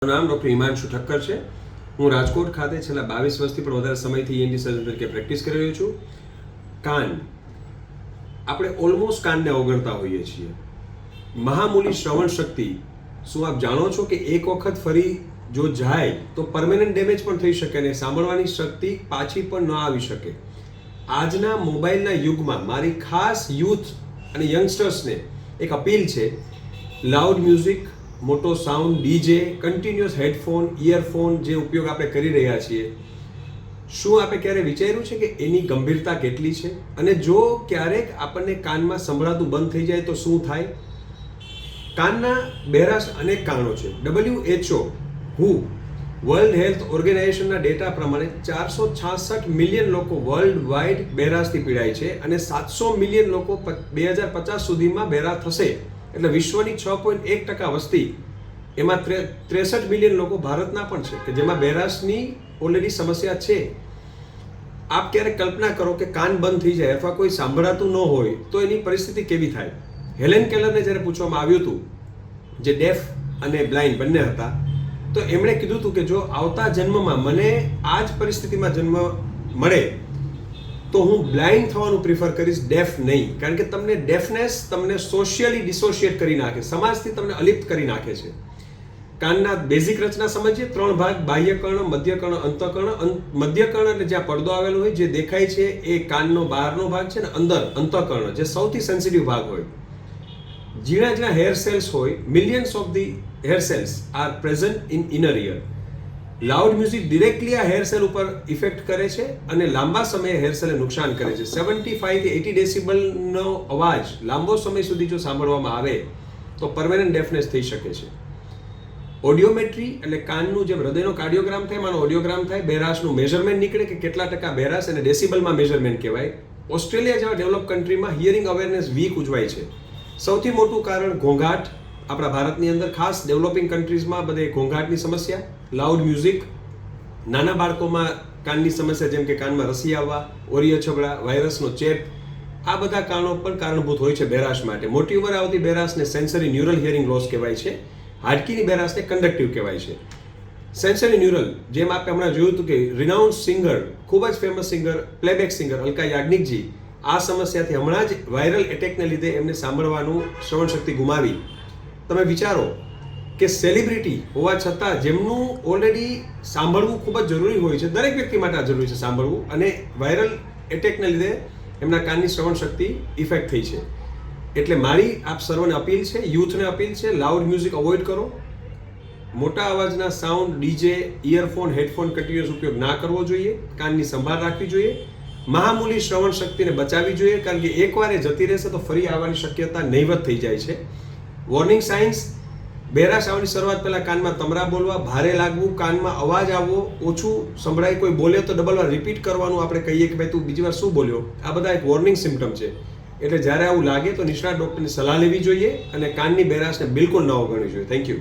નામ ડૉક્ટર હિમાંશુ ઠક્કર છે. હું રાજકોટ ખાતે છેલ્લા 22 વર્ષથી પણ વધારે સમયથી ENT સર્જન તરીકે પ્રેક્ટિસ કરી રહ્યો છું. કાન, આપણે ઓલમોસ્ટ કાનને અવગણતા હોઈએ છીએ. મહામૂલી શ્રવણ શક્તિ, શું આપ જાણો છો કે એક વખત ફરી જો જાય તો પરમેનન્ટ ડેમેજ પણ થઈ શકે અને સાંભળવાની શક્તિ પાછી પણ ન આવી શકે. આજના મોબાઈલના યુગમાં મારી ખાસ યુથ અને યંગસ્ટર્સને એક અપીલ છે. લાઉડ મ્યુઝિક, મોટો sound, DJ, continuous headphone, earphone જે ઉપયોગ આપણે કરી રહ્યા છીએ, શું આપણે ક્યારે વિચાર્યું છે કે એની ગંભીરતા કેટલી છે? અને જો ક્યારેક આપણને કાનમાં સંભળાતું બંધ થઈ જાય તો શું થાય? કાનના બહેરાશ અનેક કારણો છે. WHO વર્લ્ડ હેલ્થ ઓર્ગેનાઇઝેશનના ડેટા પ્રમાણે 466 મિલિયન લોકો વર્લ્ડ વાઇડ બહેરાશથી પીડાય છે અને 700 મિલિયન લોકો 2050 સુધીમાં બહેરા થશે. એટલે વિશ્વની 6.1% વસ્તી, એમાં 63 મિલિયન લોકો ભારતના પણ છે કે જેમાં બહેરાશની ઓલરેડી સમસ્યા છે. આપ ક્યારેક કલ્પના કરો કે કાન બંધ થઈ જાય અથવા કોઈ સાંભળાતું ન હોય તો એની પરિસ્થિતિ કેવી થાય? હેલેન કેલરને જ્યારે પૂછવામાં આવ્યું હતું, જે ડેફ અને બ્લાઇન્ડ બંને હતા, તો એમણે કીધું હતું કે જો આવતા જન્મમાં મને આ જ પરિસ્થિતિમાં જન્મ મળે તો હું બ્લાઇન્ડ થવાનું પ્રિફર કરીશ, ડેફ નહીં. કારણ કે તમને ડેફનેસ તમને સોશિયલી ડિસોશિએટ કરી નાખે, સમાજથી તમને અલિપ્ત કરી નાખે છે. કાનના બેઝિક રચના સમજીએ. 3 ભાગ: બાહ્યકર્ણ, મધ્યકર્ણ, અંતઃકર્ણ. મધ્યકર્ણ એટલે જ્યાં પડદો આવેલો હોય, જે દેખાય છે એ કાનનો બહારનો ભાગ છે, ને અંદર અંતઃકર્ણ જે સૌથી સેન્સિટિવ ભાગ હોય. ઝીણા ઝીણા હેર સેલ્સ હોય. Millions of the hair cells are present in inner ear. Loud music directly આ હેર સેલ ઉપર ઇફેક્ટ કરે છે અને લાંબા સમયે હેર સેલને નુકસાન કરે છે. 75 થી 80 ડેસિબલનો અવાજ લાંબો સમય સુધી જો સાંભળવામાં આવે તો પરમેનન્ટ ડેફનેસ થઈ શકે છે. ઓડિયોમેટ્રી એટલે કાનનું જે હૃદયનો કાર્ડિયોગ્રામ થાય, માનો ઓડિયોગ્રામ થાય, બહેરાશનું મેઝરમેન્ટ નીકળે કે કેટલા ટકા બહેરાશ, અને ડેસિબલમાં મેઝરમેન્ટ કહેવાય. ઓસ્ટ્રેલિયા જેવા ડેવલપ કન્ટ્રીમાં હિયરિંગ અવેરનેસ વીક ઉજવાય છે. સૌથી મોટું કારણ ઘોંઘાટ. આપણા ભારતની અંદર ખાસ ડેવલપિંગ કન્ટ્રીઝમાં બધે ઘોંઘાટની સમસ્યા, લાઉડ મ્યુઝિક, નાના બાળકોમાં કાનની સમસ્યા જેમ કે કાનમાં રસી આવવા, ઓરિયો છબડા, વાયરસનો ચેપ, આ બધા કારણો પણ કારણભૂત હોય છે બહેરાશ માટે. મોટી ઉંમરે આવતી બહેરાશને સેન્સરી ન્યુરલ હિયરિંગ લોસ કહેવાય છે. હાડકીની બહેરાશને કંડક્ટિવ કહેવાય છે. સેન્સરી ન્યુરલ, જેમ આપણે હમણાં જોયું હતું કે રિનાઉન્ડ સિંગર, ખૂબ જ famous singer, playback singer Alka Yagnikji આ સમસ્યાથી હમણાં જ વાયરલ એટેકને લીધે એમને સાંભળવાનું શ્રવણ શક્તિ ગુમાવી. તમે વિચારો કે સેલિબ્રિટી હોવા છતાં જેમનું ઓલરેડી સાંભળવું ખૂબ જ જરૂરી હોય છે, દરેક વ્યક્તિ માટે આ જરૂરી છે સાંભળવું, અને વાયરલ એટેકને લીધે એમના કાનની શ્રવણ શક્તિ ઇફેક્ટ થઈ છે. એટલે મારી આપ સર્વને અપીલ છે, યુથને અપીલ છે, લાઉડ મ્યુઝિક અવોઇડ કરો. મોટા અવાજના sound, DJ, earphone, headphone continuous ઉપયોગ ના કરવો જોઈએ. કાનની સંભાળ રાખવી જોઈએ. મહામૂલી શ્રવણ શક્તિને બચાવવી જોઈએ, કારણ કે એકવાર એ જતી રહેશે તો ફરી આવવાની શક્યતા નહીવત થઈ જાય છે. વોર્નિંગ સાઇન્સ: બહેરાશ આવવાની શરૂઆત પહેલા કાનમાં તમરા બોલવા, ભારે લાગવું, કાનમાં અવાજ આવવો, ઓછું સંભળાય, કોઈ બોલે તો ડબલ વાર રિપીટ કરવાનું, આપણે કહીએ કે ભાઈ તું બીજી વાર શું બોલ્યો, આ બધા એક વોર્નિંગ સિમ્પટમ છે. એટલે જ્યારે આવું લાગે તો નિષ્ણાત ડૉક્ટરની સલાહ લેવી જોઈએ અને કાનની બહેરાશને બિલકુલ ન અવગણવી જોઈએ. Thank you.